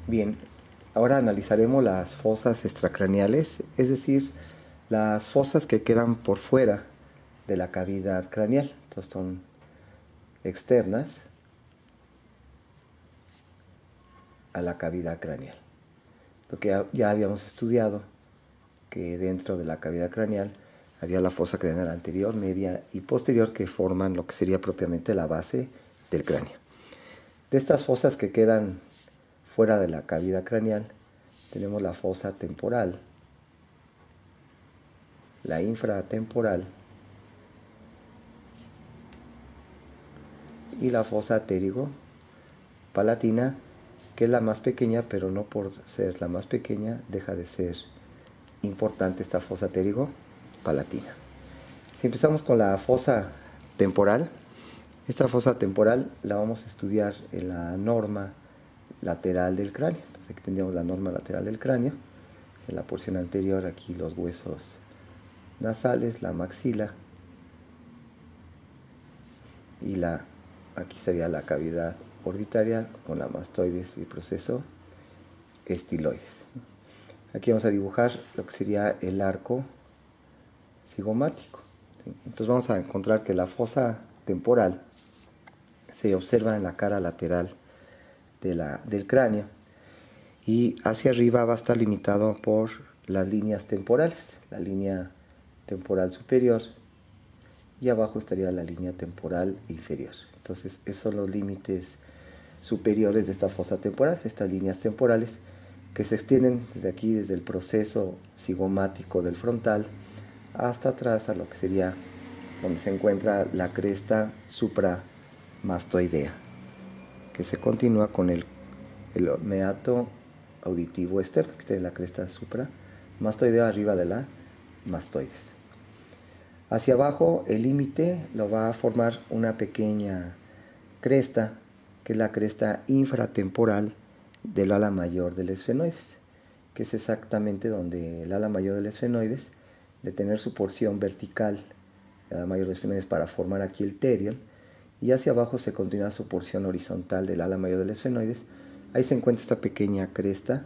Bien, ahora analizaremos las fosas extracraneales, es decir, las fosas que quedan por fuera de la cavidad craneal. Entonces son externas a la cavidad craneal. Porque ya habíamos estudiado que dentro de la cavidad craneal había la fosa craneal anterior, media y posterior que forman lo que sería propiamente la base del cráneo. De estas fosas que quedan fuera de la cavidad craneal tenemos la fosa temporal, la infratemporal y la fosa pterigo-palatina, que es la más pequeña, pero no por ser la más pequeña deja de ser importante esta fosa pterigo-palatina. Si empezamos con la fosa temporal, esta fosa temporal la vamos a estudiar en la norma lateral del cráneo. Entonces aquí tendríamos la norma lateral del cráneo. En la porción anterior aquí los huesos nasales, la maxila y aquí sería la cavidad orbitaria con la mastoides y proceso estiloides. Aquí vamos a dibujar lo que sería el arco cigomático. Entonces vamos a encontrar que la fosa temporal se observa en la cara lateral del cráneo y hacia arriba va a estar limitado por las líneas temporales, la línea temporal superior y abajo estaría la línea temporal inferior. Entonces esos son los límites superiores de esta fosa temporal, estas líneas temporales que se extienden desde aquí, desde el proceso cigomático del frontal hasta atrás a lo que sería donde se encuentra la cresta supramastoidea, que se continúa con el meato auditivo externo, que está en la cresta supramastoidea arriba de la mastoides. Hacia abajo el límite lo va a formar una pequeña cresta, que es la cresta infratemporal del ala mayor del esfenoides, que es exactamente donde el ala mayor del esfenoides, de tener su porción vertical, el ala mayor del esfenoides para formar aquí el terion, y hacia abajo se continúa su porción horizontal del ala mayor del esfenoides. Ahí se encuentra esta pequeña cresta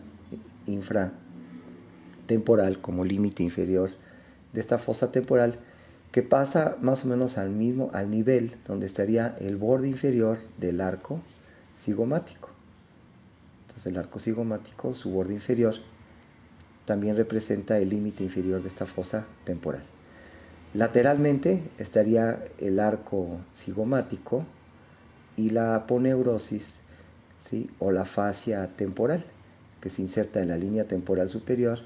infratemporal como límite inferior de esta fosa temporal, que pasa más o menos al nivel donde estaría el borde inferior del arco cigomático. Entonces el arco cigomático, su borde inferior, también representa el límite inferior de esta fosa temporal. Lateralmente estaría el arco cigomático y la aponeurosis, ¿sí?, o la fascia temporal, que se inserta en la línea temporal superior,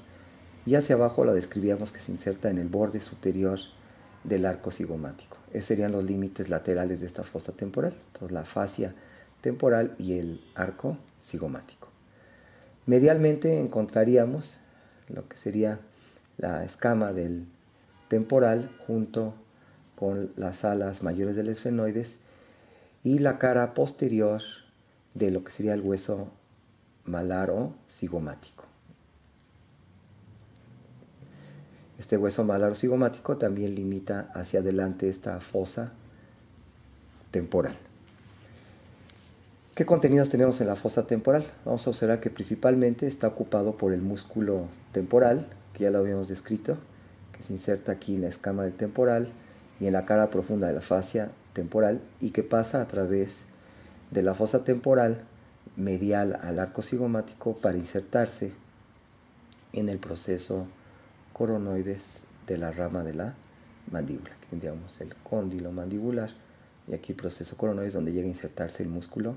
y hacia abajo la describíamos que se inserta en el borde superior del arco cigomático. Esos serían los límites laterales de esta fosa temporal. Entonces la fascia temporal y el arco cigomático. Medialmente encontraríamos lo que sería la escama del temporal junto con las alas mayores del esfenoides y la cara posterior de lo que sería el hueso malar o cigomático. Este hueso malar o cigomático también limita hacia adelante esta fosa temporal. ¿Qué contenidos tenemos en la fosa temporal? Vamos a observar que principalmente está ocupado por el músculo temporal, que ya lo habíamos descrito, que se inserta aquí en la escama del temporal y en la cara profunda de la fascia temporal, y que pasa a través de la fosa temporal medial al arco cigomático para insertarse en el proceso coronoides de la rama de la mandíbula. Aquí tendríamos el cóndilo mandibular y aquí el proceso coronoides, donde llega a insertarse el músculo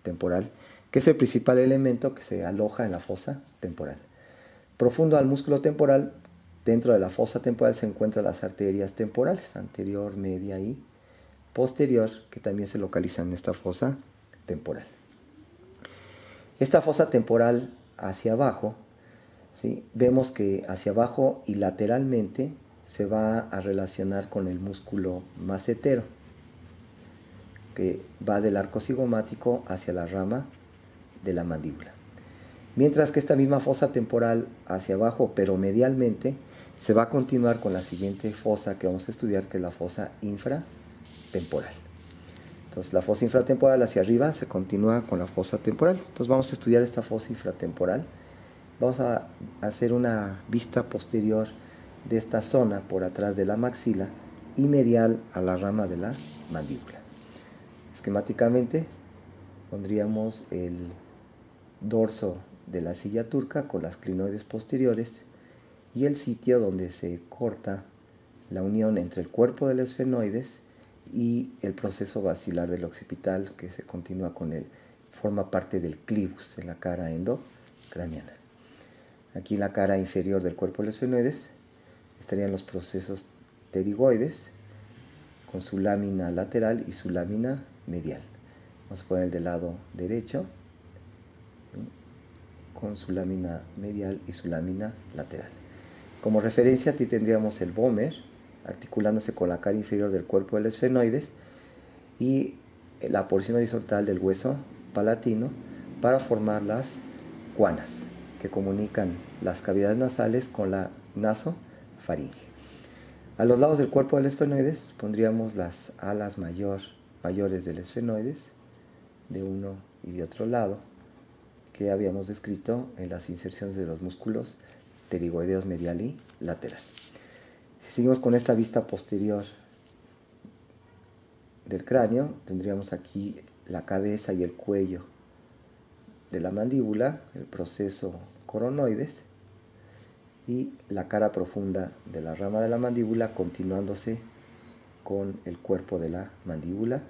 temporal, que es el principal elemento que se aloja en la fosa temporal. Profundo al músculo temporal, dentro de la fosa temporal se encuentran las arterias temporales, anterior, media y posterior, que también se localizan en esta fosa temporal. Esta fosa temporal hacia abajo, ¿sí?, vemos que hacia abajo y lateralmente se va a relacionar con el músculo macetero, que va del arco cigomático hacia la rama de la mandíbula. Mientras que esta misma fosa temporal hacia abajo, pero medialmente, se va a continuar con la siguiente fosa que vamos a estudiar, que es la fosa infratemporal. Entonces la fosa infratemporal hacia arriba se continúa con la fosa temporal. Entonces vamos a estudiar esta fosa infratemporal. Vamos a hacer una vista posterior de esta zona por atrás de la maxila y medial a la rama de la mandíbula. Esquemáticamente pondríamos el dorso de la silla turca con las clinoides posteriores y el sitio donde se corta la unión entre el cuerpo del esfenoides y el proceso basilar del occipital, que se continúa con él, forma parte del clivus en la cara endocraniana. Aquí en la cara inferior del cuerpo del esfenoides estarían los procesos pterigoides con su lámina lateral y su lámina medial. Vamos a poner el del lado derecho con su lámina medial y su lámina lateral. Como referencia aquí tendríamos el vómer articulándose con la cara inferior del cuerpo del esfenoides y la porción horizontal del hueso palatino para formar las guanas que comunican las cavidades nasales con la nasofaringe. A los lados del cuerpo del esfenoides pondríamos las alas mayores del esfenoides de uno y de otro lado, que habíamos descrito en las inserciones de los músculos pterigoideos medial y lateral. Si seguimos con esta vista posterior del cráneo, tendríamos aquí la cabeza y el cuello de la mandíbula, el proceso coronoides, y la cara profunda de la rama de la mandíbula continuándose con el cuerpo de la mandíbula,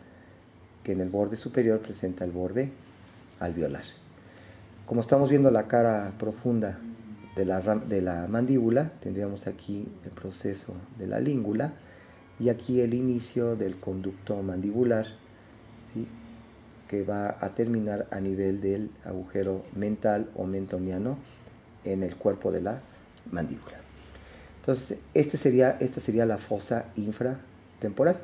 que en el borde superior presenta el borde alveolar. Como estamos viendo la cara profunda de la mandíbula, tendríamos aquí el proceso de la língula y aquí el inicio del conducto mandibular, ¿sí?, que va a terminar a nivel del agujero mental o mentoniano en el cuerpo de la mandíbula. Entonces, esta sería la fosa infratemporal.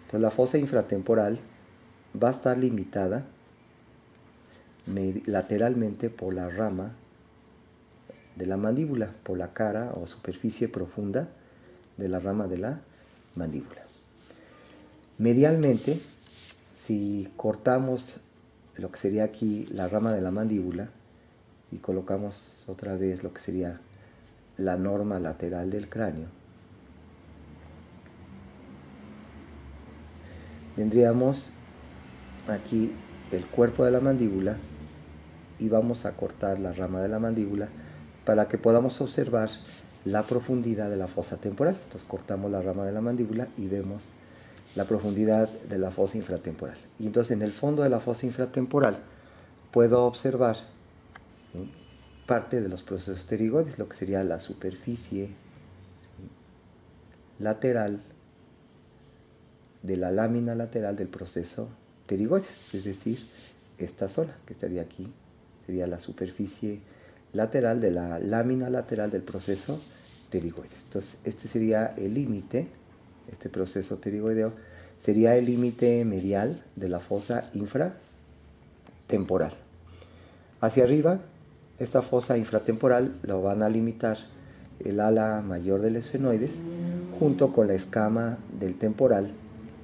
Entonces, la fosa infratemporal va a estar limitada lateralmente por la rama de la mandíbula, por la cara o superficie profunda de la rama de la mandíbula. Medialmente, si cortamos lo que sería aquí la rama de la mandíbula y colocamos otra vez lo que sería la norma lateral del cráneo, tendríamos aquí el cuerpo de la mandíbula y vamos a cortar la rama de la mandíbula para que podamos observar la profundidad de la fosa temporal. Entonces cortamos la rama de la mandíbula y vemos la profundidad de la fosa infratemporal. Y entonces en el fondo de la fosa infratemporal puedo observar, ¿sí?, parte de los procesos pterigoides, lo que sería la superficie, ¿sí?, lateral de la lámina lateral del proceso pterigoides, es decir, esta zona que estaría aquí sería la superficie lateral de la lámina lateral del proceso pterigoides. Entonces este sería el límite, este proceso pterigoideo sería el límite medial de la fosa infratemporal. Hacia arriba, esta fosa infratemporal lo van a limitar el ala mayor del esfenoides junto con la escama del temporal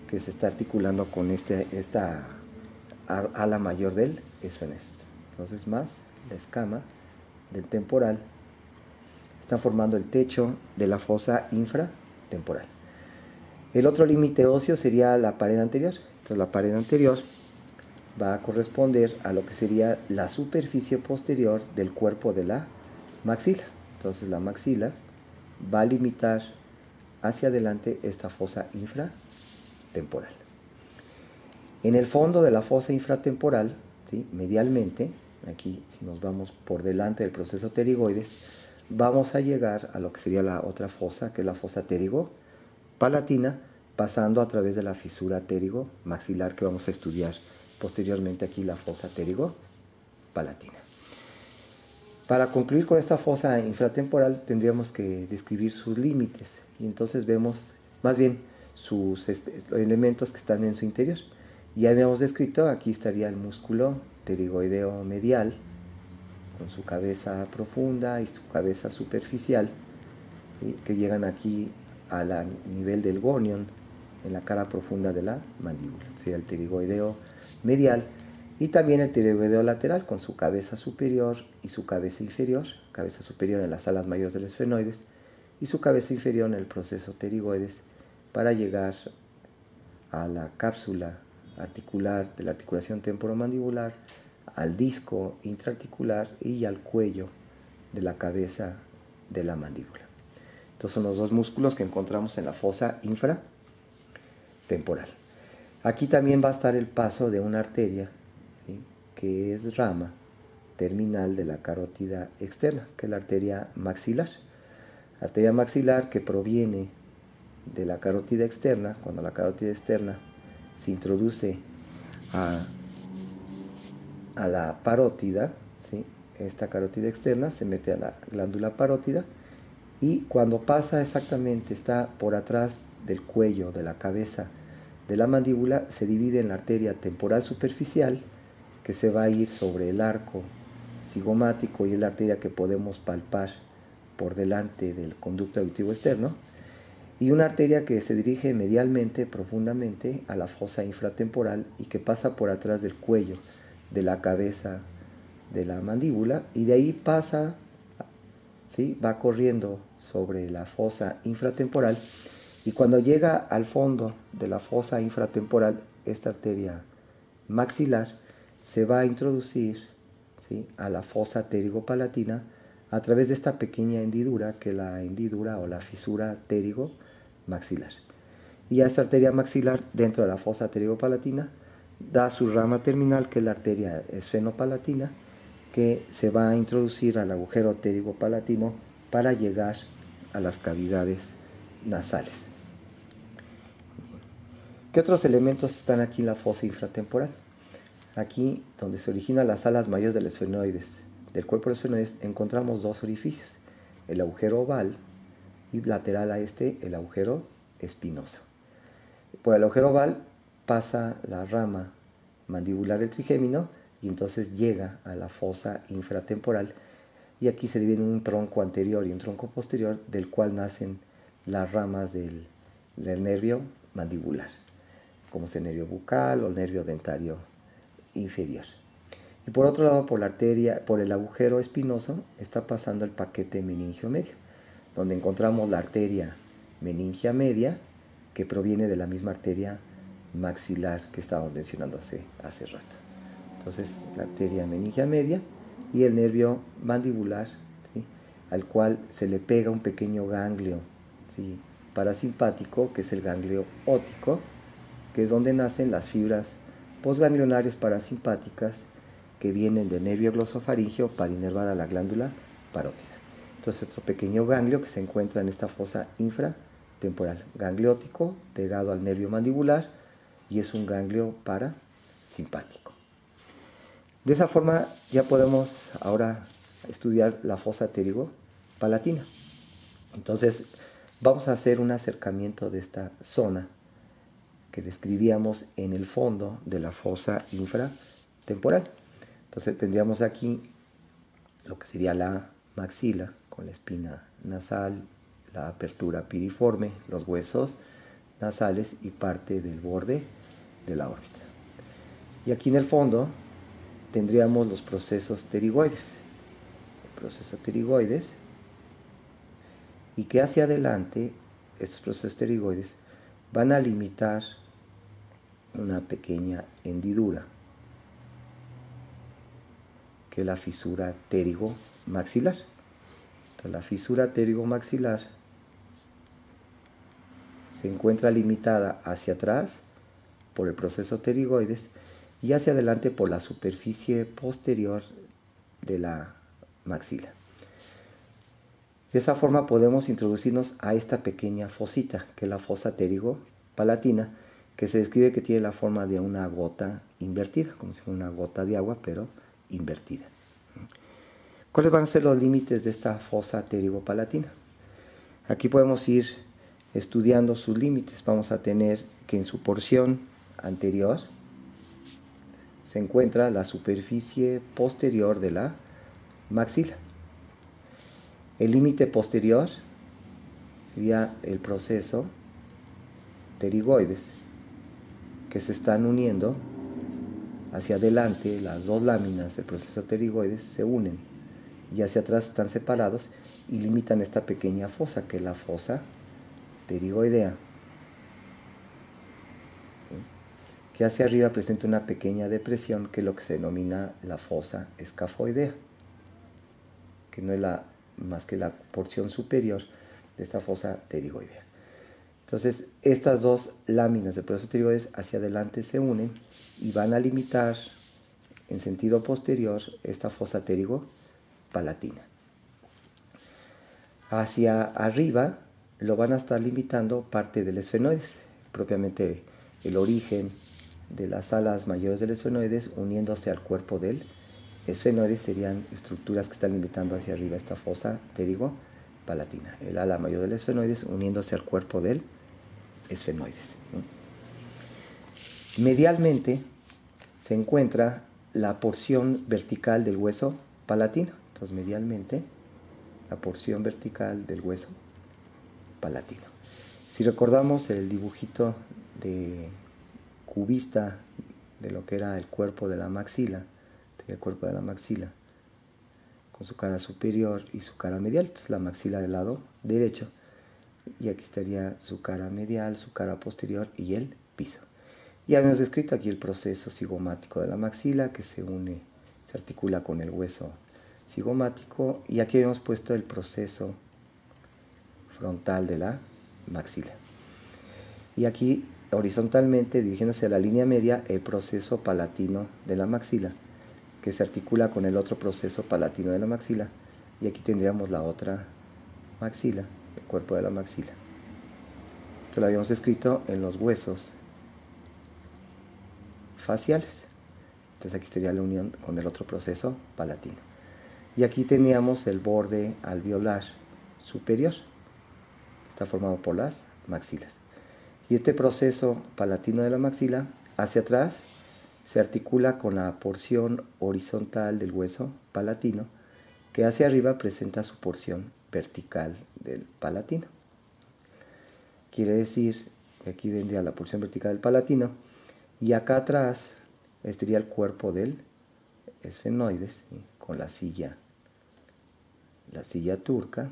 que se está articulando con esta ala mayor del esfenoides. Entonces más la escama del temporal están formando el techo de la fosa infratemporal. El otro límite óseo sería la pared anterior. Entonces la pared anterior va a corresponder a lo que sería la superficie posterior del cuerpo de la maxila. Entonces la maxila va a limitar hacia adelante esta fosa infratemporal. En el fondo de la fosa infratemporal, ¿sí?, medialmente, aquí si nos vamos por delante del proceso pterigoides, vamos a llegar a lo que sería la otra fosa, que es la fosa pterigo-palatina, pasando a través de la fisura pterigo-maxilar que vamos a estudiar posteriormente aquí, la fosa pterigo-palatina. Para concluir con esta fosa infratemporal tendríamos que describir sus límites y entonces vemos más bien sus elementos que están en su interior. Ya habíamos descrito, aquí estaría el músculo pterigoideo medial con su cabeza profunda y su cabeza superficial, ¿sí?, que llegan aquí al nivel del gonion en la cara profunda de la mandíbula. Sería el pterigoideo medial y también el pterigoideo lateral con su cabeza superior y su cabeza inferior, cabeza superior en las alas mayores del esfenoides y su cabeza inferior en el proceso pterigoides, para llegar a la cápsula articular de la articulación temporomandibular, al disco intraarticular y al cuello de la cabeza de la mandíbula. Estos son los dos músculos que encontramos en la fosa infratemporal. Aquí también va a estar el paso de una arteria, ¿sí?, que es rama terminal de la carótida externa, que es la arteria maxilar. Arteria maxilar que proviene de la carótida externa. Cuando la carótida externa se introduce a la parótida, ¿sí?, esta carótida externa se mete a la glándula parótida y cuando pasa exactamente, está por atrás del cuello, de la cabeza de la mandíbula, se divide en la arteria temporal superficial, que se va a ir sobre el arco cigomático y es la arteria que podemos palpar por delante del conducto auditivo externo, y una arteria que se dirige medialmente, profundamente, a la fosa infratemporal y que pasa por atrás del cuello de la cabeza de la mandíbula y de ahí pasa, ¿sí?, va corriendo sobre la fosa infratemporal y cuando llega al fondo de la fosa infratemporal, esta arteria maxilar se va a introducir, ¿sí?, a la fosa pterigopalatina a través de esta pequeña hendidura, que es la hendidura o la fisura pterigomaxilar. Y a esta arteria maxilar, dentro de la fosa pterigopalatina, da su rama terminal, que es la arteria esfenopalatina, que se va a introducir al agujero pterigopalatino para llegar a las cavidades nasales. ¿Qué otros elementos están aquí en la fosa infratemporal? Aquí, donde se originan las alas mayores del esfenoides, del cuerpo del esfenoides, encontramos dos orificios, el agujero oval y lateral a este el agujero espinoso. Por el agujero oval pasa la rama mandibular del trigémino y entonces llega a la fosa infratemporal y aquí se divide en un tronco anterior y un tronco posterior, del cual nacen las ramas del nervio mandibular, como es el nervio bucal o el nervio dentario inferior. Y por otro lado, por la arteria, por el agujero espinoso, está pasando el paquete meningio medio, donde encontramos la arteria meningia media, que proviene de la misma arteria maxilar que estábamos mencionando hace rato. Entonces, la arteria meningia media y el nervio mandibular, ¿sí?, al cual se le pega un pequeño ganglio, ¿sí?, parasimpático, que es el ganglio óptico, que es donde nacen las fibras postganglionarias parasimpáticas que vienen del nervio glosofaringeo para inervar a la glándula parótida. Entonces, otro pequeño ganglio que se encuentra en esta fosa infratemporal, gangliótico, pegado al nervio mandibular, y es un ganglio parasimpático. De esa forma ya podemos ahora estudiar la fosa pterigopalatina. Entonces, vamos a hacer un acercamiento de esta zona que describíamos en el fondo de la fosa infratemporal. Entonces tendríamos aquí lo que sería la maxila con la espina nasal, la apertura piriforme, los huesos nasales y parte del borde de la órbita. Y aquí en el fondo tendríamos los procesos pterigoides. El proceso pterigoides, y que hacia adelante estos procesos pterigoides van a limitar una pequeña hendidura, que es la fisura pterigomaxilar. Entonces, la fisura pterigomaxilar se encuentra limitada hacia atrás por el proceso pterigoides y hacia adelante por la superficie posterior de la maxila. De esa forma podemos introducirnos a esta pequeña fosita, que es la fosa pterigopalatina, que se describe que tiene la forma de una gota invertida, como si fuera una gota de agua, pero invertida. ¿Cuáles van a ser los límites de esta fosa pterigopalatina? Aquí podemos ir estudiando sus límites. Vamos a tener que en su porción anterior se encuentra la superficie posterior de la maxila. El límite posterior sería el proceso pterigoides que se están uniendo hacia adelante. Las dos láminas del proceso pterigoides se unen y hacia atrás están separados y limitan esta pequeña fosa, que es la fosa pterigoidea, que hacia arriba presenta una pequeña depresión, que es lo que se denomina la fosa escafoidea, que no es más que la porción superior de esta fosa pterigoidea. Entonces, estas dos láminas del proceso pterigoides hacia adelante se unen y van a limitar en sentido posterior esta fosa pterigopalatina. Hacia arriba lo van a estar limitando parte del esfenoides, propiamente el origen de las alas mayores del esfenoides uniéndose al cuerpo del esfenoides. Serían estructuras que están limitando hacia arriba esta fosa pterigopalatina. El ala mayor del esfenoides uniéndose al cuerpo del esfenoides. Medialmente se encuentra la porción vertical del hueso palatino. Entonces, medialmente, la porción vertical del hueso palatino. Si recordamos el dibujito de cubista de lo que era el cuerpo de la maxila, con su cara superior y su cara medial, entonces la maxila del lado derecho, y aquí estaría su cara medial, su cara posterior y el piso. Ya habíamos descrito aquí el proceso cigomático de la maxila, que se une, se articula con el hueso cigomático, y aquí habíamos puesto el proceso frontal de la maxila. Y aquí, horizontalmente, dirigiéndose a la línea media, el proceso palatino de la maxila, que se articula con el otro proceso palatino de la maxila, y aquí tendríamos la otra maxila, el cuerpo de la maxila. Esto lo habíamos escrito en los huesos faciales. Entonces aquí estaría la unión con el otro proceso palatino. Y aquí teníamos el borde alveolar superior, que está formado por las maxilas. Y este proceso palatino de la maxila, hacia atrás, se articula con la porción horizontal del hueso palatino, que hacia arriba presenta su porción vertical del palatino. Quiere decir que aquí vendría la porción vertical del palatino, y acá atrás estaría el cuerpo del esfenoides, ¿sí?, con la silla turca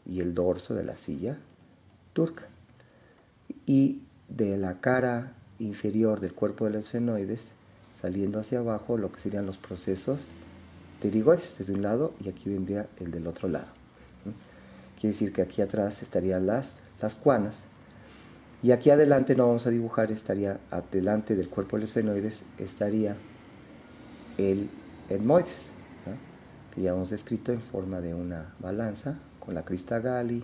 y el dorso de la silla turca. Y de la cara inferior del cuerpo del esfenoides, saliendo hacia abajo, lo que serían los procesos pterigoides desde un lado, y aquí vendría el del otro lado. Quiere decir que aquí atrás estarían las cuanas, y aquí adelante no vamos a dibujar, estaría adelante del cuerpo del esfenoides, estaría el etmoides, ¿no?, que ya hemos descrito en forma de una balanza con la crista Galli.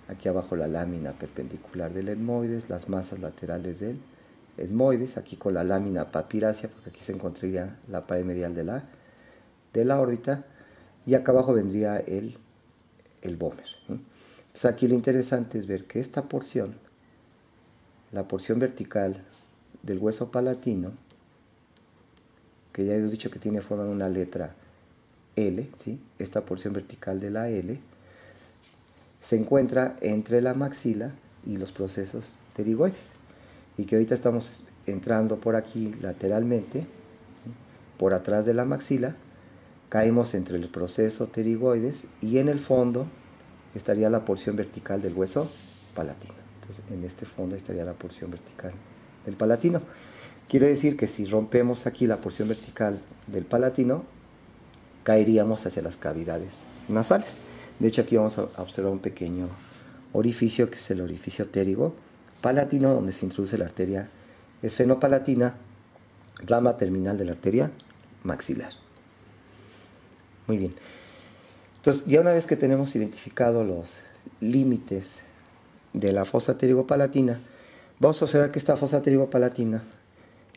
Aquí abajo la lámina perpendicular del etmoides, las masas laterales del etmoides, aquí con la lámina papirácea, porque aquí se encontraría la pared medial de la órbita, y acá abajo vendría el vómer. Entonces aquí lo interesante es ver que esta porción, la porción vertical del hueso palatino, que ya hemos dicho que tiene forma de una letra L, ¿sí?, esta porción vertical de la L, se encuentra entre la maxila y los procesos pterigoides, y que ahorita estamos entrando por aquí lateralmente, ¿sí?, por atrás de la maxila, caemos entre el proceso pterigoides, y en el fondo estaría la porción vertical del hueso palatino. Entonces, en este fondo estaría la porción vertical del palatino. Quiere decir que si rompemos aquí la porción vertical del palatino, caeríamos hacia las cavidades nasales. De hecho, aquí vamos a observar un pequeño orificio, que es el orificio pterigopalatino, donde se introduce la arteria esfenopalatina, rama terminal de la arteria maxilar. Muy bien. Entonces, ya una vez que tenemos identificado los límites de la fosa pterigopalatina, vamos a observar que esta fosa pterigopalatina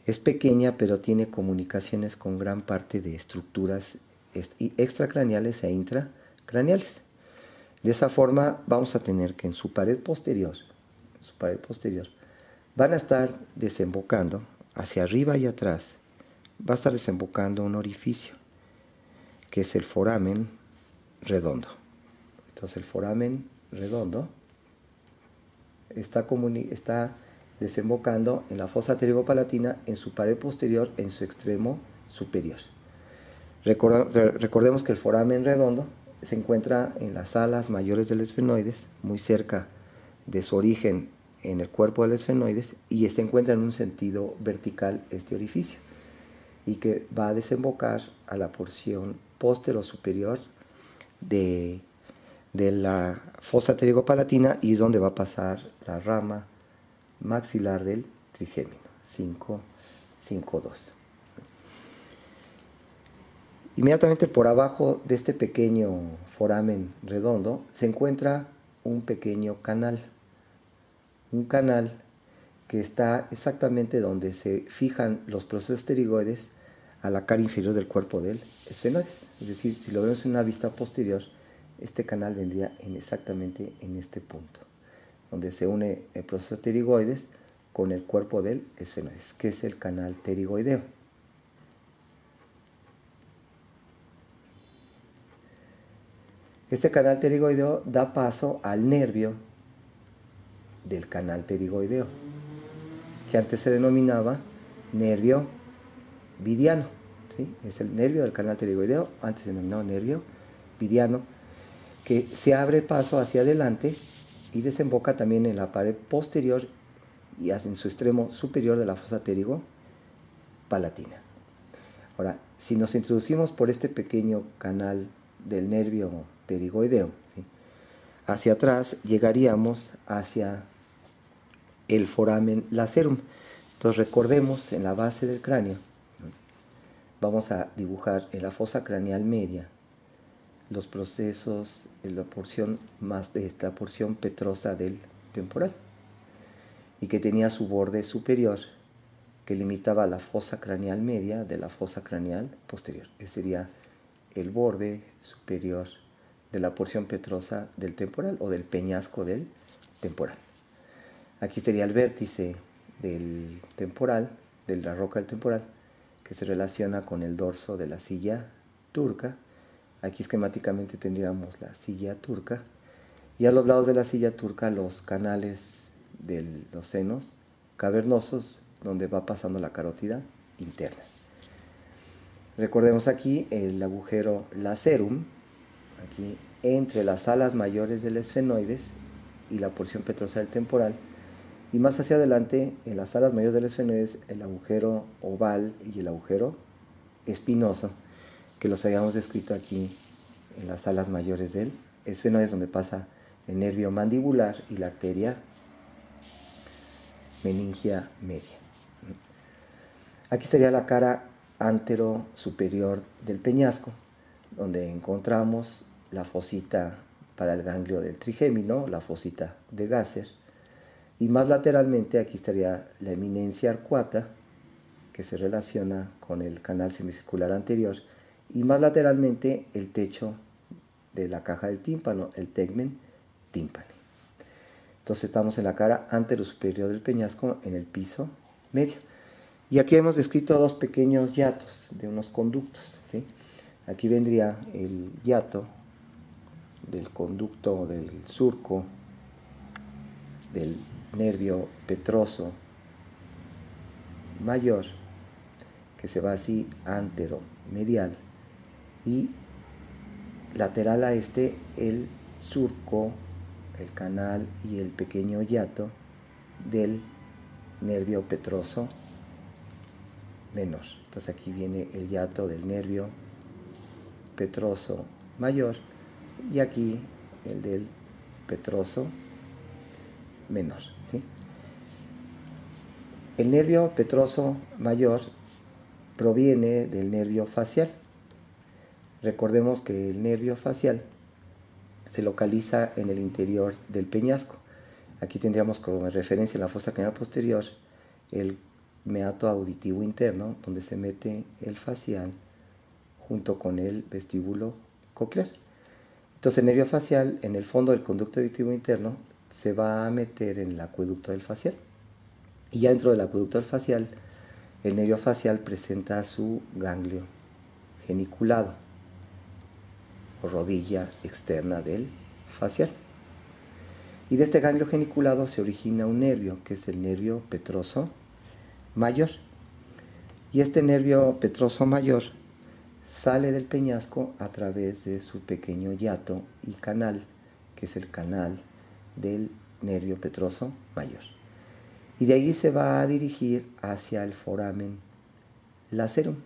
es pequeña, pero tiene comunicaciones con gran parte de estructuras extracraneales e intracraneales. De esa forma vamos a tener que en su pared posterior van a estar desembocando hacia arriba y atrás, va a estar desembocando un orificio, que es el foramen redondo. Entonces el foramen redondo está desembocando en la fosa pterigopalatina en su pared posterior, en su extremo superior. Recordemos que el foramen redondo se encuentra en las alas mayores del esfenoides, muy cerca de su origen en el cuerpo del esfenoides, y se encuentra en un sentido vertical este orificio, y que va a desembocar a la porción postero superior de la fosa pterigopalatina, y es donde va a pasar la rama maxilar del trigémino, 5.2. Inmediatamente por abajo de este pequeño foramen redondo se encuentra un pequeño canal, que está exactamente donde se fijan los procesos pterigoides a la cara inferior del cuerpo del esfenoides. Es decir, si lo vemos en una vista posterior, este canal vendría exactamente en este punto, donde se une el proceso pterigoides con el cuerpo del esfenoides, que es el canal pterigoideo. Este canal pterigoideo da paso al nervio del canal pterigoideo, que antes se denominaba nervio vidiano. ¿Sí? Es el nervio del canal pterigoideo, antes se denominó nervio vidiano, que se abre paso hacia adelante y desemboca también en la pared posterior y en su extremo superior de la fosa pterigopalatina. Ahora, si nos introducimos por este pequeño canal del nervio pterigoideo, ¿sí?, hacia atrás llegaríamos hacia el foramen lacerum. Entonces recordemos, en la base del cráneo, ¿no?, vamos a dibujar en la fosa craneal media los procesos en la porción de esta porción petrosa del temporal, y que tenía su borde superior que limitaba la fosa craneal media de la fosa craneal posterior. Ese sería el borde superior de la porción petrosa del temporal, o del peñasco del temporal. Aquí sería el vértice del temporal, de la roca del temporal, que se relaciona con el dorso de la silla turca. Aquí esquemáticamente tendríamos la silla turca, y a los lados de la silla turca los canales de los senos cavernosos, donde va pasando la carótida interna. Recordemos aquí el agujero lacerum, aquí entre las alas mayores del esfenoides y la porción petrosa del temporal, y más hacia adelante en las alas mayores del esfenoides el agujero oval y el agujero espinoso, que los habíamos descrito aquí en las alas mayores del esfenoides, donde pasa el nervio mandibular y la arteria meningia media. Aquí sería la cara antero superior del peñasco, donde encontramos la fosita para el ganglio del trigémino, la fosita de Gasser, y más lateralmente aquí estaría la eminencia arcuata, que se relaciona con el canal semicircular anterior, y más lateralmente el techo de la caja del tímpano, el tegmen tímpani. Entonces estamos en la cara antero superior del peñasco, en el piso medio. Y aquí hemos descrito dos pequeños hiatos de unos conductos, ¿sí? Aquí vendría el hiato del conducto del surco del nervio petroso mayor, que se va así antero-medial, y lateral a este el surco, el canal y el pequeño hiato del nervio petroso menor. Entonces aquí viene el hiato del nervio petroso mayor, y aquí el del petroso menor, ¿sí? El nervio petroso mayor proviene del nervio facial. Recordemos que el nervio facial se localiza en el interior del peñasco. Aquí tendríamos como referencia en la fosa craneal posterior el meato auditivo interno, donde se mete el facial junto con el vestíbulo coclear. Entonces el nervio facial, en el fondo del conducto auditivo interno, se va a meter en el acueducto del facial. Y ya dentro del acueducto del facial, el nervio facial presenta su ganglio geniculado, o rodilla externa del facial. Y de este ganglio geniculado se origina un nervio, que es el nervio petroso mayor. Y este nervio petroso mayor sale del peñasco a través de su pequeño hiato y canal, que es el canal del nervio petroso mayor. Y de ahí se va a dirigir hacia el foramen lacerum.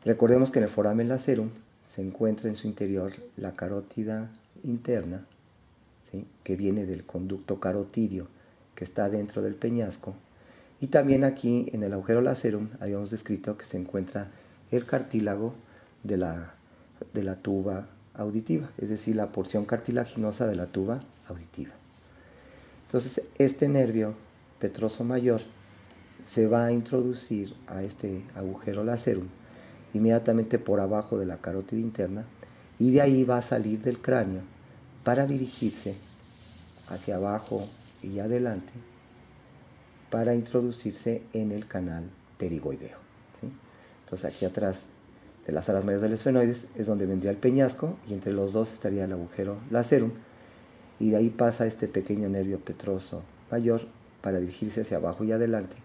Recordemos que en el foramen lacerum se encuentra en su interior la carótida interna, ¿sí?, que viene del conducto carotidio que está dentro del peñasco. Y también aquí en el agujero lacerum habíamos descrito que se encuentra el cartílago de la tuba auditiva, es decir, la porción cartilaginosa de la tuba auditiva. Entonces, este nervio petroso mayor se va a introducir a este agujero lacerum inmediatamente por abajo de la carótida interna, y de ahí va a salir del cráneo para dirigirse hacia abajo y adelante para introducirse en el canal pterigoideo, ¿sí? Entonces aquí atrás de las alas mayores del esfenoides es donde vendría el peñasco, y entre los dos estaría el agujero lacerum, y de ahí pasa este pequeño nervio petroso mayor para dirigirse hacia abajo y adelante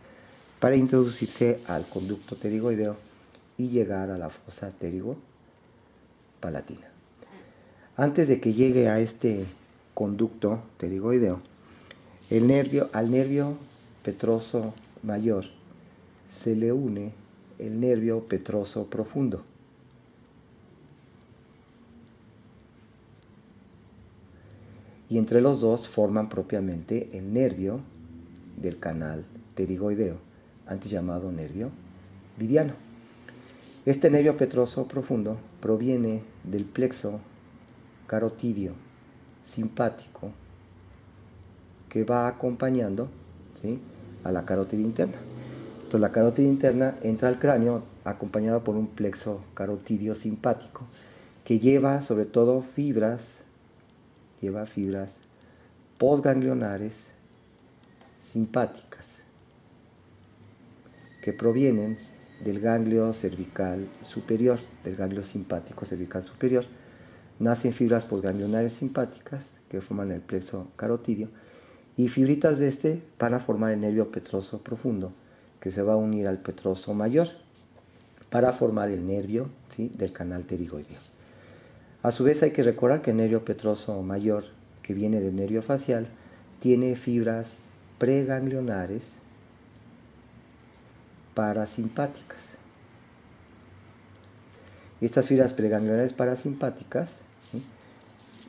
para introducirse al conducto pterigoideo y llegar a la fosa pterigo-palatina. Antes de que llegue a este conducto pterigoideo, al nervio petroso mayor se le une el nervio petroso profundo. Y entre los dos forman propiamente el nervio del canal pterigoideo, antes llamado nervio vidiano. Este nervio petroso profundo proviene del plexo carotidio simpático que va acompañando, ¿sí?, a la carótida interna. Entonces la carótida interna entra al cráneo acompañada por un plexo carotidio simpático que lleva sobre todo fibras postganglionares simpáticas que provienen del ganglio cervical superior, del ganglio simpático cervical superior. Nacen fibras postganglionares simpáticas que forman el plexo carotidio, y fibritas de este van a formar el nervio petroso profundo, que se va a unir al petroso mayor para formar el nervio, ¿sí?, del canal pterigoideo. A su vez hay que recordar que el nervio petroso mayor, que viene del nervio facial, tiene fibras preganglionares parasimpáticas. Estas fibras preganglionares parasimpáticas, ¿sí?,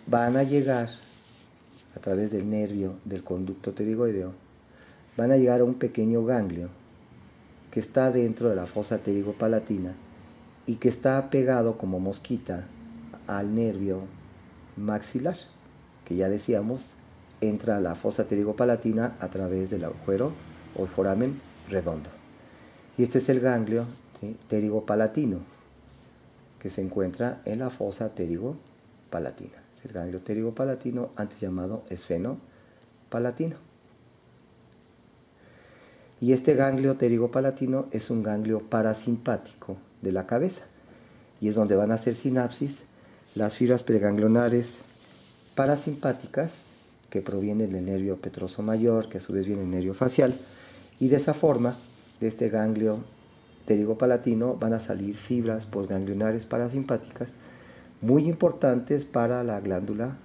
van a llegar a través del nervio del conducto pterigoideo, van a llegar a un pequeño ganglio que está dentro de la fosa pterigopalatina y que está pegado como mosquita al nervio maxilar, que ya decíamos entra a la fosa pterigopalatina a través del agujero o el foramen redondo. Y este es el ganglio, ¿sí?, pterigopalatino, que se encuentra en la fosa pterigopalatina. Es el ganglio pterigopalatino, antes llamado esfenopalatino. Y este ganglio pterigopalatino es un ganglio parasimpático de la cabeza, y es donde van a hacer sinapsis las fibras preganglionares parasimpáticas que provienen del nervio petroso mayor, que a su vez viene del nervio facial, y de esa forma, de este ganglio pterigopalatino van a salir fibras postganglionares parasimpáticas muy importantes para la glándula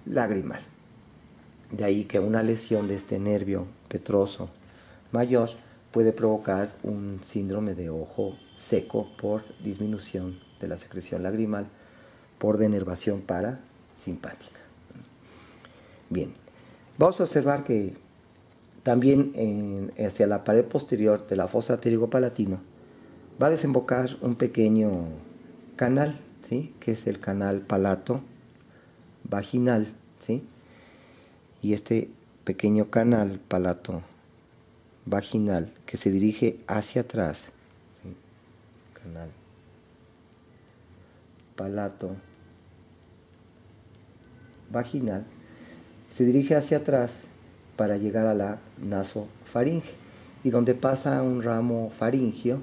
lagrimal. De ahí que una lesión de este nervio petroso mayor puede provocar un síndrome de ojo seco por disminución de la secreción lagrimal por denervación parasimpática. Bien, vamos a observar que también hacia la pared posterior de la fosa pterigopalatino va a desembocar un pequeño canal, ¿sí?, que es el canal palato vaginal, ¿sí? Y este pequeño canal palato vaginal que se dirige hacia atrás, ¿sí?, canal palato vaginal, se dirige hacia atrás para llegar a la nasofaringe, y donde pasa un ramo faringio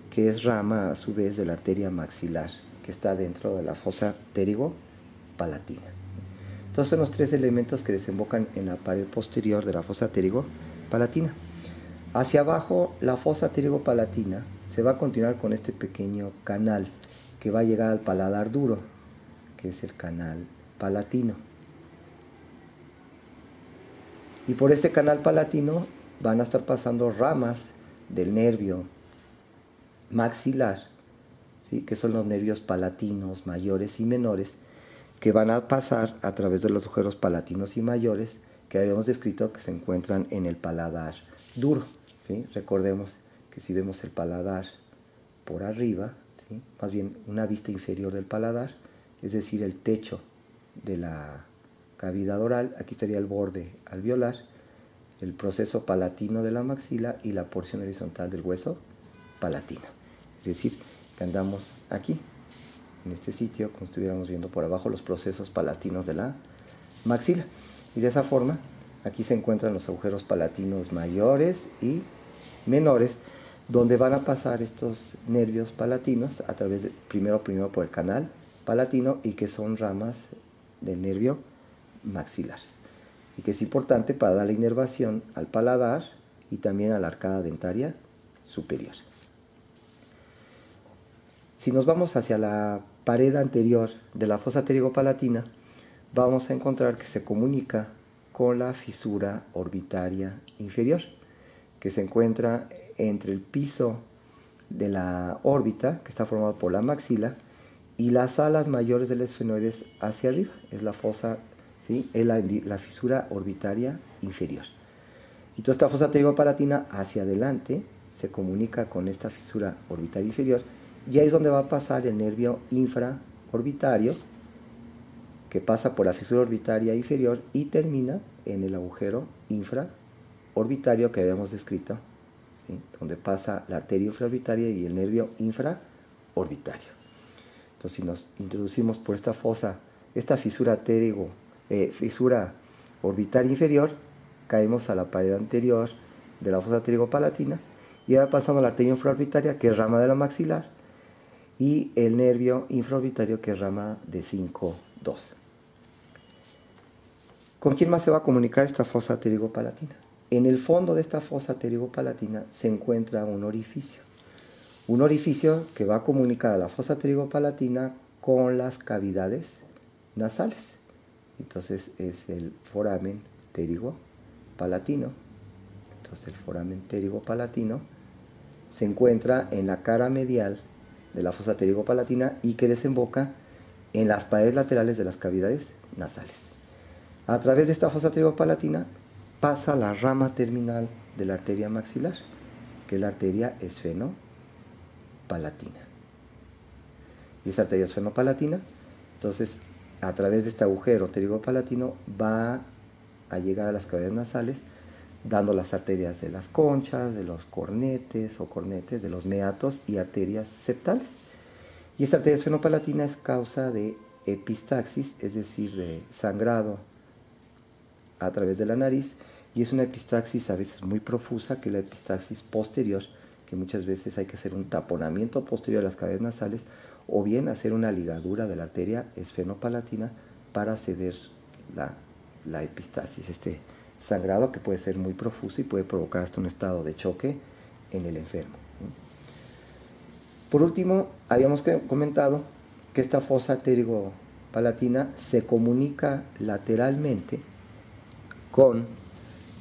que es rama a su vez de la arteria maxilar que está dentro de la fosa pterigopalatina. Entonces son los tres elementos que desembocan en la pared posterior de la fosa pterigo-palatina. Hacia abajo, la fosa pterigo-palatina se va a continuar con este pequeño canal que va a llegar al paladar duro, que es el canal palatino. Y por este canal palatino van a estar pasando ramas del nervio maxilar, ¿sí? Que son los nervios palatinos mayores y menores, que van a pasar a través de los agujeros palatinos y mayores que habíamos descrito que se encuentran en el paladar duro, ¿sí? Recordemos que si vemos el paladar por arriba, ¿sí? Más bien una vista inferior del paladar, es decir, el techo de la cavidad oral, aquí estaría el borde alveolar, el proceso palatino de la maxila y la porción horizontal del hueso palatino. Es decir, que andamos aquí, en este sitio, como estuviéramos viendo por abajo los procesos palatinos de la maxila. Y de esa forma, aquí se encuentran los agujeros palatinos mayores y menores, donde van a pasar estos nervios palatinos a través de, primero por el canal palatino, y que son ramas del nervio maxilar, y que es importante para dar la inervación al paladar y también a la arcada dentaria superior. Si nos vamos hacia la pared anterior de la fosa pterigo-palatina, vamos a encontrar que se comunica con la fisura orbitaria inferior, que se encuentra entre el piso de la órbita, que está formado por la maxila, y las alas mayores del esfenoides hacia arriba. Es la fosa, ¿sí? Es la fisura orbitaria inferior. Y toda esta fosa pterigo-palatina hacia adelante se comunica con esta fisura orbitaria inferior, y ahí es donde va a pasar el nervio infraorbitario, que pasa por la fisura orbitaria inferior y termina en el agujero infraorbitario que habíamos descrito, ¿sí? Donde pasa la arteria infraorbitaria y el nervio infraorbitario. Entonces, si nos introducimos por esta fosa, esta fisura fisura orbitaria inferior, caemos a la pared anterior de la fosa pterigo-palatina y va pasando la arteria infraorbitaria, que es rama de la maxilar, y el nervio infraorbitario, que es rama de 5-2. ¿Con quién más se va a comunicar esta fosa pterigo-palatina? En el fondo de esta fosa pterigo-palatina se encuentra un orificio que va a comunicar a la fosa pterigo-palatina con las cavidades nasales. Entonces es el foramen pterigo-palatino. Entonces el foramen pterigo-palatino se encuentra en la cara medial de la fosa pterigo-palatina y que desemboca en las paredes laterales de las cavidades nasales. A través de esta fosa pterigo-palatina pasa la rama terminal de la arteria maxilar, que es la arteria esfenopalatina. Y esa arteria esfenopalatina, entonces, a través de este agujero pterigo-palatino va a llegar a las cavidades nasales, dando las arterias de las conchas, de los cornetes o cornetes, de los meatos y arterias septales. Y esta arteria esfenopalatina es causa de epistaxis, es decir, de sangrado a través de la nariz, y es una epistaxis a veces muy profusa, que es la epistaxis posterior, que muchas veces hay que hacer un taponamiento posterior a las cavidades nasales, o bien hacer una ligadura de la arteria esfenopalatina para ceder la epistaxis, este sangrado que puede ser muy profuso y puede provocar hasta un estado de choque en el enfermo. Por último, habíamos comentado que esta fosa pterigo-palatina se comunica lateralmente con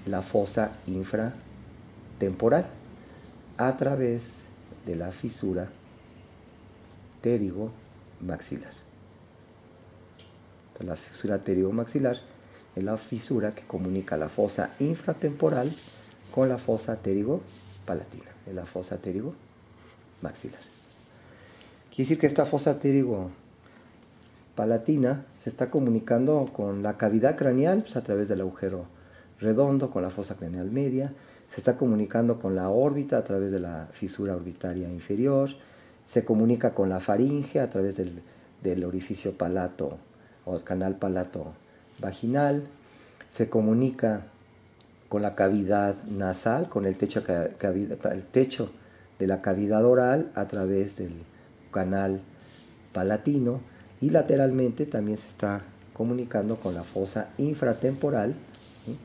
la fosa infratemporal a través de la fisura pterigo-maxilar. Entonces, la fisura pterigo-maxilar es la fisura que comunica la fosa infratemporal con la fosa pterigo-palatina, es la fosa pterigo-maxilar. Quiere decir que esta fosa pterigo-palatina se está comunicando con la cavidad craneal, pues, a través del agujero redondo, con la fosa craneal media, se está comunicando con la órbita a través de la fisura orbitaria inferior, se comunica con la faringe a través del orificio palato o canal palato vaginal, se comunica con la cavidad nasal, con el techo de la cavidad oral a través del canal palatino, y lateralmente también se está comunicando con la fosa infratemporal, ¿sí?,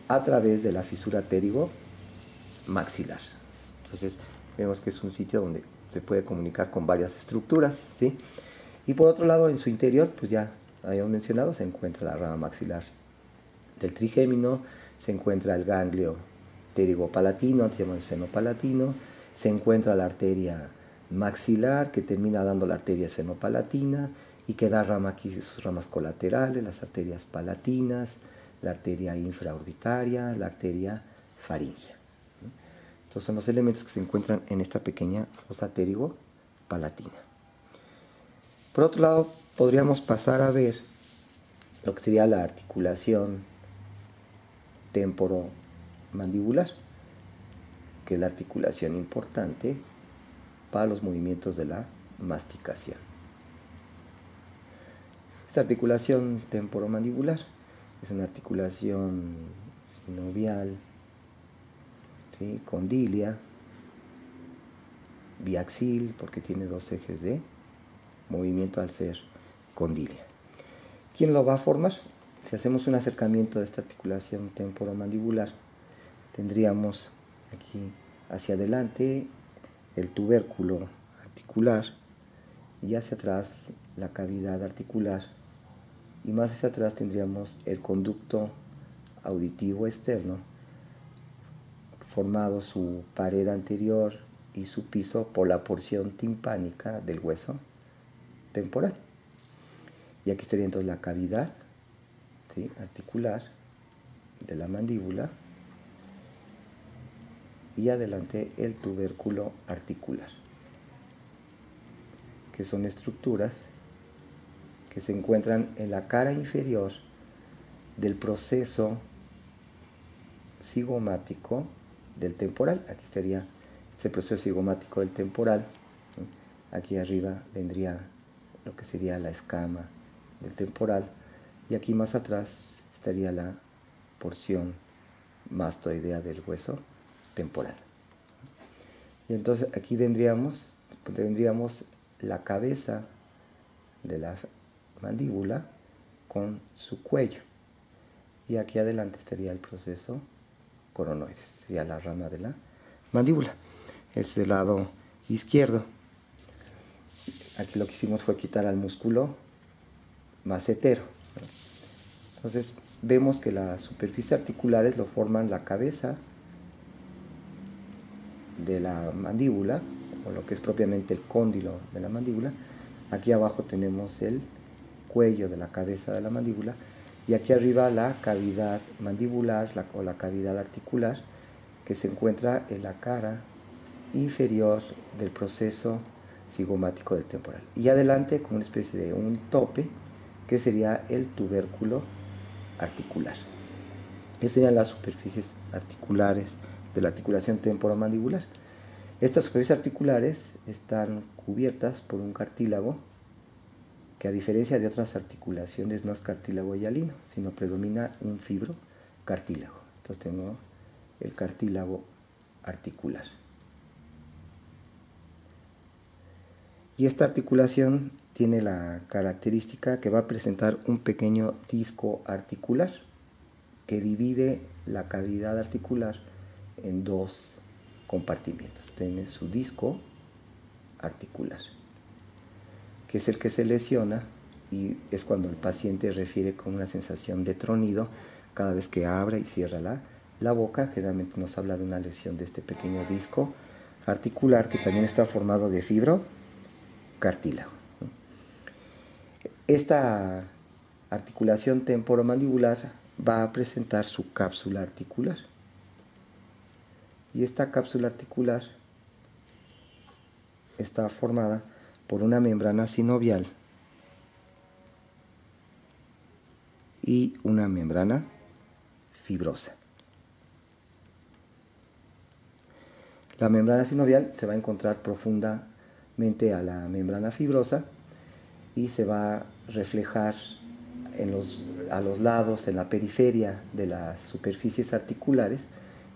a través de la fisura pterigo-maxilar. Entonces vemos que es un sitio donde se puede comunicar con varias estructuras, ¿sí? Y por otro lado, en su interior, pues ya habíamos mencionado, se encuentra la rama maxilar del trigémino, se encuentra el ganglio pterigopalatino, antes llamado esfenopalatino, se encuentra la arteria maxilar que termina dando la arteria esfenopalatina y que da rama aquí, sus ramas colaterales, las arterias palatinas, la arteria infraorbitaria, la arteria faríngea. Estos son los elementos que se encuentran en esta pequeña fosa pterigo-palatina. Por otro lado, podríamos pasar a ver lo que sería la articulación temporomandibular, que es la articulación importante para los movimientos de la masticación. Esta articulación temporomandibular es una articulación sinovial, ¿sí?, condilia, biaxil, porque tiene dos ejes de movimiento al ser condilia. ¿Quién lo va a formar? Si hacemos un acercamiento de esta articulación temporomandibular, tendríamos aquí hacia adelante el tubérculo articular y hacia atrás la cavidad articular, y más hacia atrás tendríamos el conducto auditivo externo, formado su pared anterior y su piso por la porción timpánica del hueso temporal. Y aquí estaría entonces la cavidad, ¿sí?, articular de la mandíbula, y adelante el tubérculo articular, que son estructuras que se encuentran en la cara inferior del proceso cigomático del temporal. Aquí estaría este proceso cigomático del temporal, ¿sí? Aquí arriba vendría lo que sería la escama del temporal, y aquí más atrás estaría la porción mastoidea del hueso temporal. Y entonces aquí tendríamos la cabeza de la mandíbula con su cuello, y aquí adelante estaría el proceso coronoides, sería la rama de la mandíbula. Es del lado izquierdo. Aquí lo que hicimos fue quitar al músculo macetero. Entonces vemos que las superficies articulares lo forman la cabeza de la mandíbula, o lo que es propiamente el cóndilo de la mandíbula. Aquí abajo tenemos el cuello de la cabeza de la mandíbula, y aquí arriba la cavidad mandibular o la cavidad articular, que se encuentra en la cara inferior del proceso cigomático del temporal, y adelante como una especie de un tope, que sería el tubérculo articular. Esas serían las superficies articulares de la articulación temporomandibular. Estas superficies articulares están cubiertas por un cartílago que, a diferencia de otras articulaciones, no es cartílago hialino, sino predomina un fibrocartílago. Entonces tengo el cartílago articular. Y esta articulación tiene la característica que va a presentar un pequeño disco articular que divide la cavidad articular en dos compartimientos. Tiene su disco articular, que es el que se lesiona, y es cuando el paciente refiere con una sensación de tronido cada vez que abre y cierra la boca. Generalmente nos habla de una lesión de este pequeño disco articular, que también está formado de fibrocartílago. Esta articulación temporomandibular va a presentar su cápsula articular, y esta cápsula articular está formada por una membrana sinovial y una membrana fibrosa. La membrana sinovial se va a encontrar profundamente a la membrana fibrosa y se va a reflejar a los lados, en la periferia de las superficies articulares,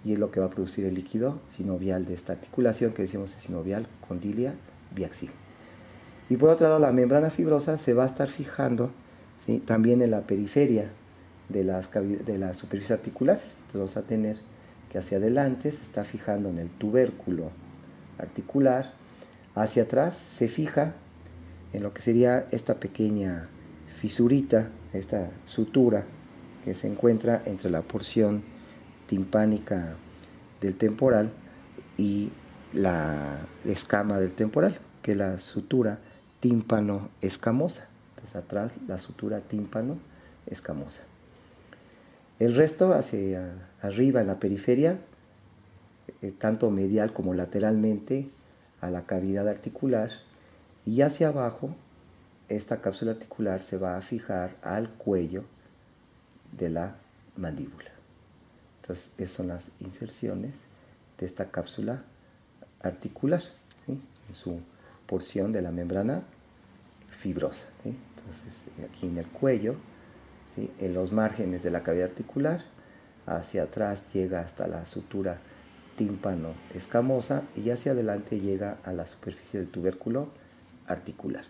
y es lo que va a producir el líquido sinovial de esta articulación, que decimos es sinovial, condilia, biaxil. Y por otro lado, la membrana fibrosa se va a estar fijando ¿sí? También en la periferia de las superficies articulares. Entonces vamos a tener que hacia adelante se está fijando en el tubérculo articular, hacia atrás se fija en lo que sería esta pequeña fisurita, esta sutura que se encuentra entre la porción timpánica del temporal y la escama del temporal, que es la sutura tímpano-escamosa. Entonces atrás la sutura tímpano-escamosa. El resto hacia arriba en la periferia, tanto medial como lateralmente a la cavidad articular, y hacia abajo esta cápsula articular se va a fijar al cuello de la mandíbula. Entonces esas son las inserciones de esta cápsula articular, ¿sí? En su porción de la membrana fibrosa, ¿sí? Entonces aquí en el cuello, ¿sí? En los márgenes de la cavidad articular, hacia atrás llega hasta la sutura tímpano-escamosa y hacia adelante llega a la superficie del tubérculo articular.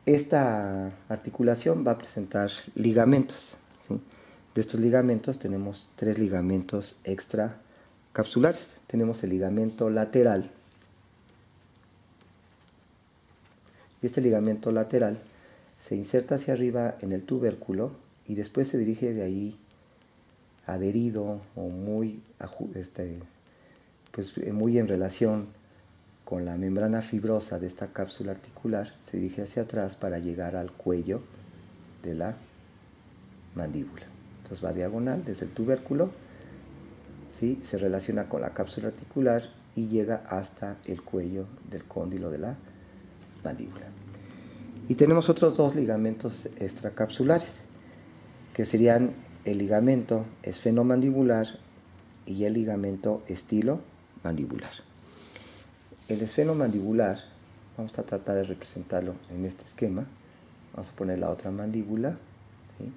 Esta articulación va a presentar ligamentos, ¿sí? De estos ligamentos tenemos 3 ligamentos extracapsulares. Tenemos el ligamento lateral. Y este ligamento lateral se inserta hacia arriba en el tubérculo y después se dirige de ahí adherido o muy en relación con la membrana fibrosa de esta cápsula articular, se dirige hacia atrás para llegar al cuello de la mandíbula. Entonces va diagonal desde el tubérculo, ¿sí? Se relaciona con la cápsula articular y llega hasta el cuello del cóndilo de la mandíbula. Y tenemos otros 2 ligamentos extracapsulares, que serían el ligamento esfenomandibular y el ligamento estilomandibular. El esfenomandibular, vamos a tratar de representarlo en este esquema. Vamos a poner la otra mandíbula, ¿sí?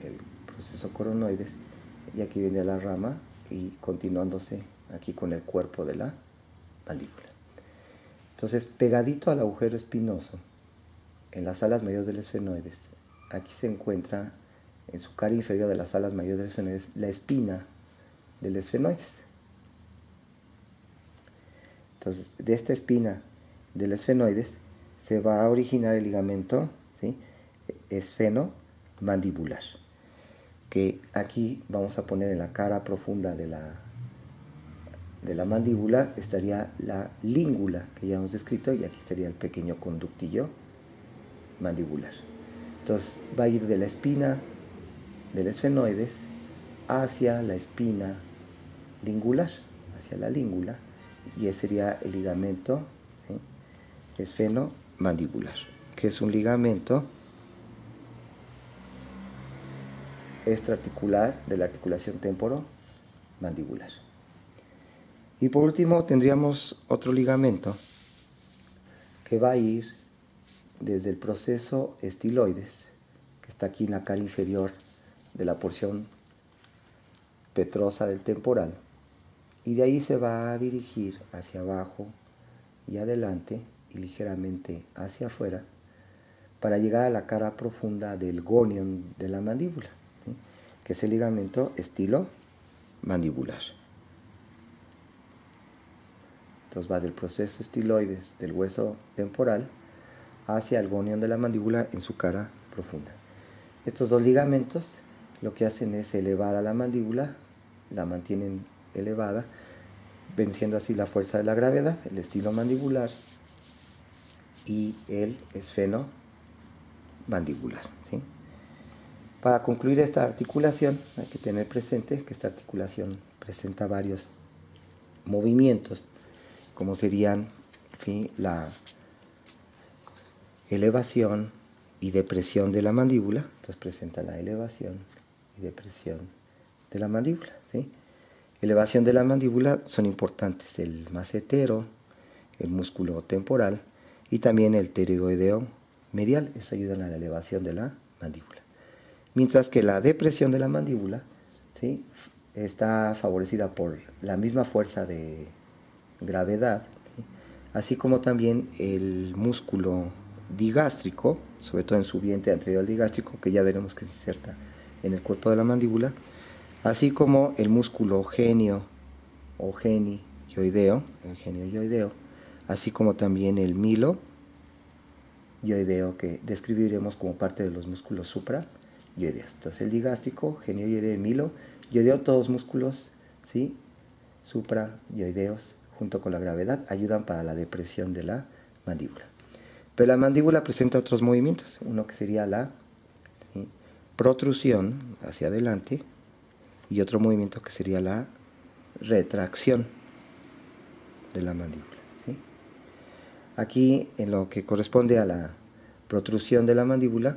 El proceso coronoides, y aquí viene la rama y continuándose aquí con el cuerpo de la mandíbula. Entonces, pegadito al agujero espinoso, en las alas mayores del esfenoides, aquí se encuentra en su cara inferior de las alas mayores del esfenoides la espina del esfenoides. Entonces, de esta espina del esfenoides se va a originar el ligamento, ¿sí? Esfenomandibular, que aquí vamos a poner en la cara profunda de la mandíbula estaría la língula que ya hemos descrito, y aquí estaría el pequeño conductillo mandibular. Entonces va a ir de la espina del esfenoides hacia la espina lingular, hacia la língula, y ese sería el ligamento, ¿sí? Esfenomandibular, que es un ligamento extraarticular de la articulación temporomandibular. Y por último tendríamos otro ligamento que va a ir desde el proceso estiloides, que está aquí en la cara inferior de la porción petrosa del temporal, y de ahí se va a dirigir hacia abajo y adelante y ligeramente hacia afuera para llegar a la cara profunda del gonion de la mandíbula, ¿sí? Que es el ligamento estilomandibular. Entonces va del proceso estiloides del hueso temporal hacia el gonion de la mandíbula en su cara profunda. Estos 2 ligamentos lo que hacen es elevar a la mandíbula, la mantienen elevada, venciendo así la fuerza de la gravedad, el estilomandibular y el esfenomandibular, ¿sí? Para concluir esta articulación hay que tener presente que esta articulación presenta varios movimientos, como serían, ¿sí?, la elevación y depresión de la mandíbula. Entonces presenta la elevación y depresión de la mandíbula, ¿sí? Elevación de la mandíbula son importantes el macetero, el músculo temporal y también el pterygoideo medial. Eso ayuda a la elevación de la mandíbula. Mientras que la depresión de la mandíbula, ¿sí?, está favorecida por la misma fuerza de gravedad, ¿sí?, así como también el músculo digástrico, sobre todo en su vientre anterior al digástrico, que ya veremos que se inserta en el cuerpo de la mandíbula, así como el músculo genio o genioideo, el genioideo, así como también el miloioideo, que describiremos como parte de los músculos suprayoideos. Entonces el digástrico, genioideo y miloioideo, todos músculos, ¿sí?, suprayoideos, junto con la gravedad, ayudan para la depresión de la mandíbula. Pero la mandíbula presenta otros movimientos, uno que sería la, ¿sí?, protrusión hacia adelante, y otro movimiento que sería la retracción de la mandíbula, ¿sí? Aquí, en lo que corresponde a la protrusión de la mandíbula,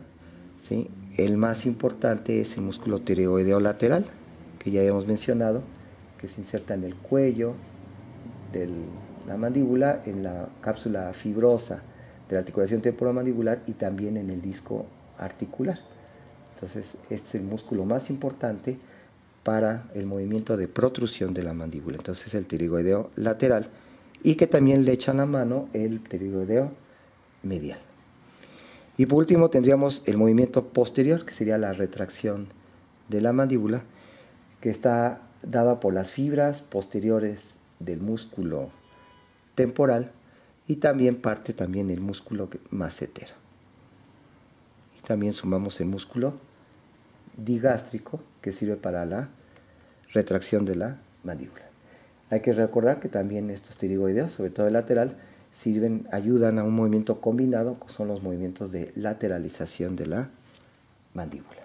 ¿sí?, el más importante es el músculo tireoideo lateral, que ya habíamos mencionado, que se inserta en el cuello de la mandíbula, en la cápsula fibrosa de la articulación temporomandibular y también en el disco articular. Entonces, este es el músculo más importante para el movimiento de protrusión de la mandíbula. Entonces, el tireoideo lateral, y que también le echan la mano el tireoideo medial. Y por último tendríamos el movimiento posterior, que sería la retracción de la mandíbula, que está dada por las fibras posteriores del músculo temporal y también parte del músculo macetero. Y también sumamos el músculo digástrico, que sirve para la retracción de la mandíbula. Hay que recordar que también estos tireoideos, sobre todo el lateral, ayudan a un movimiento combinado, que son los movimientos de lateralización de la mandíbula.